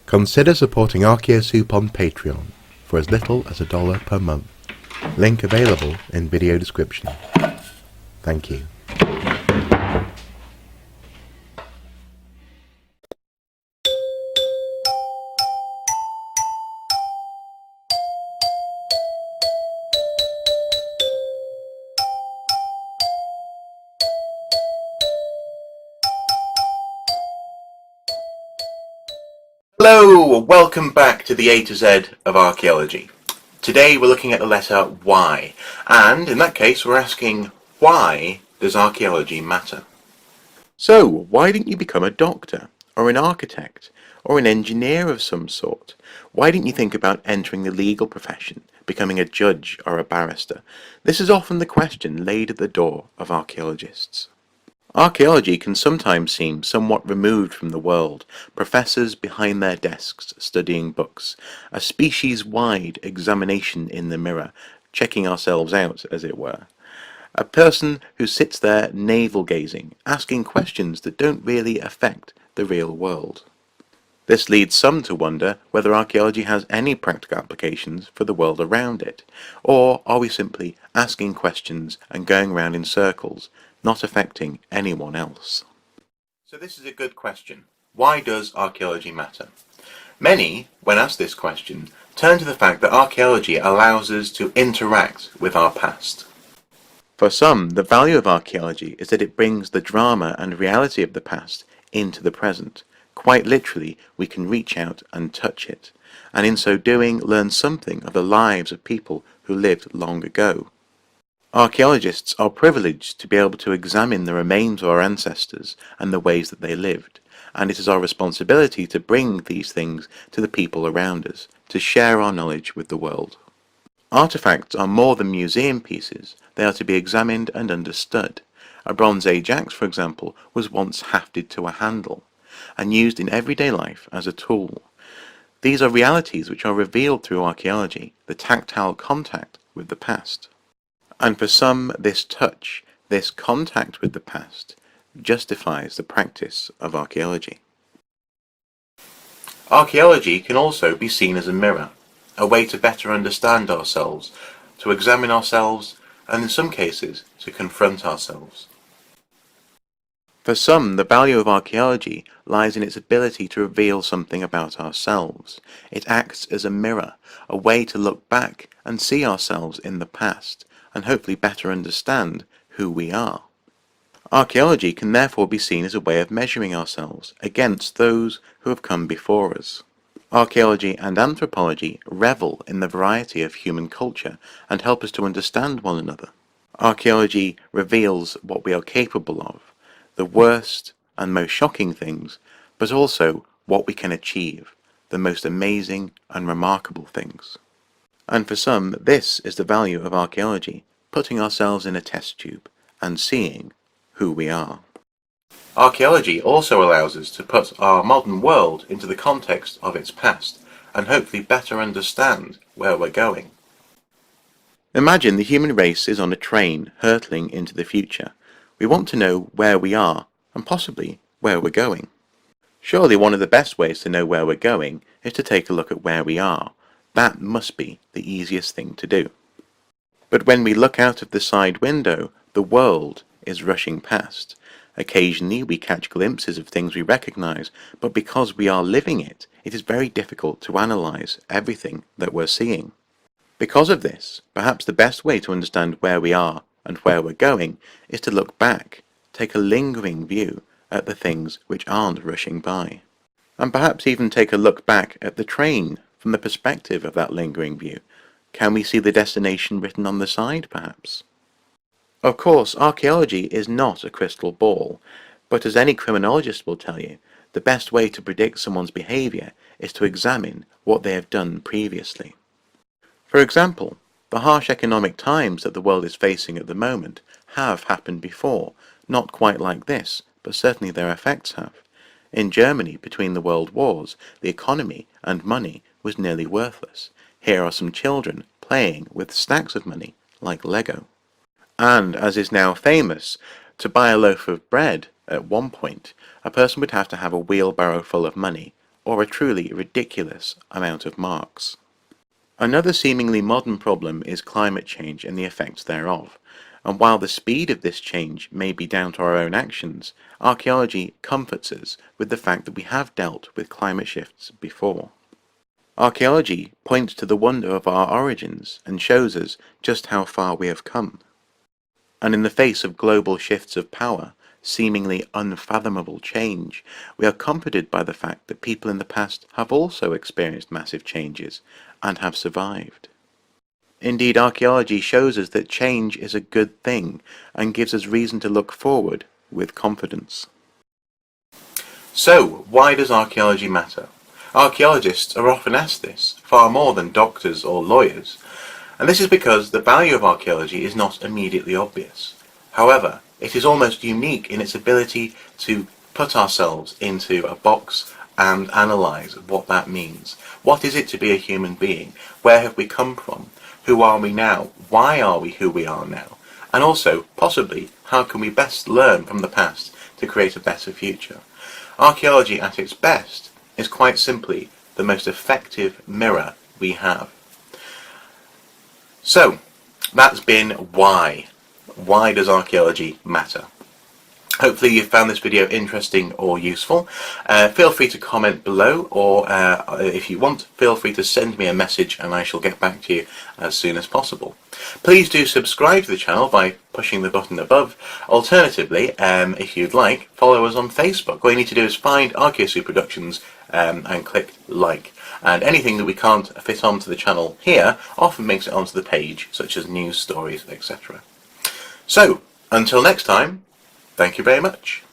Consider supporting Archaeosoup on Patreon for as little as $1 per month. Link available in video description. Thank you. Hello, welcome back to the A to Z of Archaeology. Today we're looking at the letter Y, and in that case we're asking, why does archaeology matter? So, why didn't you become a doctor, or an architect, or an engineer of some sort? Why didn't you think about entering the legal profession, becoming a judge or a barrister? This is often the question laid at the door of archaeologists. Archaeology can sometimes seem somewhat removed from the world, professors behind their desks studying books, a species-wide examination in the mirror, checking ourselves out, as it were. A person who sits there navel-gazing, asking questions that don't really affect the real world. This leads some to wonder whether archaeology has any practical applications for the world around it, or are we simply asking questions and going round in circles, not affecting anyone else? So this is a good question. Why does archaeology matter? Many, when asked this question, turn to the fact that archaeology allows us to interact with our past. For some, the value of archaeology is that it brings the drama and reality of the past into the present. Quite literally, we can reach out and touch it, and in so doing learn something of the lives of people who lived long ago. Archaeologists are privileged to be able to examine the remains of our ancestors and the ways that they lived, and it is our responsibility to bring these things to the people around us, to share our knowledge with the world. Artifacts are more than museum pieces, they are to be examined and understood. A Bronze Age axe, for example, was once hafted to a handle, and used in everyday life as a tool. These are realities which are revealed through archaeology, the tactile contact with the past. And for some, this touch, this contact with the past, justifies the practice of archaeology. Archaeology can also be seen as a mirror, a way to better understand ourselves, to examine ourselves, and in some cases, to confront ourselves. For some, the value of archaeology lies in its ability to reveal something about ourselves. It acts as a mirror, a way to look back and see ourselves in the past, and hopefully better understand who we are. Archaeology can therefore be seen as a way of measuring ourselves against those who have come before us. Archaeology and anthropology revel in the variety of human culture and help us to understand one another. Archaeology reveals what we are capable of, the worst and most shocking things, but also what we can achieve, the most amazing and remarkable things. And for some, this is the value of archaeology, putting ourselves in a test tube and seeing who we are. Archaeology also allows us to put our modern world into the context of its past and hopefully better understand where we're going. Imagine the human race is on a train hurtling into the future. We want to know where we are and possibly where we're going. Surely one of the best ways to know where we're going is to take a look at where we are. That must be the easiest thing to do. But when we look out of the side window, the world is rushing past. Occasionally we catch glimpses of things we recognize, but because we are living it, it is very difficult to analyze everything that we're seeing. Because of this, perhaps the best way to understand where we are and where we're going is to look back, take a lingering view at the things which aren't rushing by. And perhaps even take a look back at the train from the perspective of that lingering view. Can we see the destination written on the side, perhaps? Of course, archaeology is not a crystal ball, but as any criminologist will tell you, the best way to predict someone's behaviour is to examine what they have done previously. For example, the harsh economic times that the world is facing at the moment have happened before, not quite like this, but certainly their effects have. In Germany, between the world wars, the economy and money was nearly worthless. Here are some children playing with stacks of money like Lego. And, as is now famous, to buy a loaf of bread at one point, a person would have to have a wheelbarrow full of money, or a truly ridiculous amount of marks. Another seemingly modern problem is climate change and the effects thereof, and while the speed of this change may be down to our own actions, archaeology comforts us with the fact that we have dealt with climate shifts before. Archaeology points to the wonder of our origins and shows us just how far we have come. And in the face of global shifts of power, seemingly unfathomable change, we are comforted by the fact that people in the past have also experienced massive changes and have survived. Indeed, archaeology shows us that change is a good thing and gives us reason to look forward with confidence. So, why does archaeology matter? Archaeologists are often asked this, far more than doctors or lawyers, and this is because the value of archaeology is not immediately obvious. However, it is almost unique in its ability to put ourselves into a box and analyse what that means. What is it to be a human being? Where have we come from? Who are we now? Why are we who we are now? And also, possibly, how can we best learn from the past to create a better future? Archaeology at its best is quite simply the most effective mirror we have. So, that's been why. Why does archaeology matter? Hopefully you found this video interesting or useful. Feel free to comment below, or if you want, feel free to send me a message and I shall get back to you as soon as possible. Please do subscribe to the channel by pushing the button above. Alternatively, if you'd like, follow us on Facebook. All you need to do is find Archaeosoup Productions and click like. And anything that we can't fit onto the channel here often makes it onto the page, such as news stories, etc. So, until next time, thank you very much.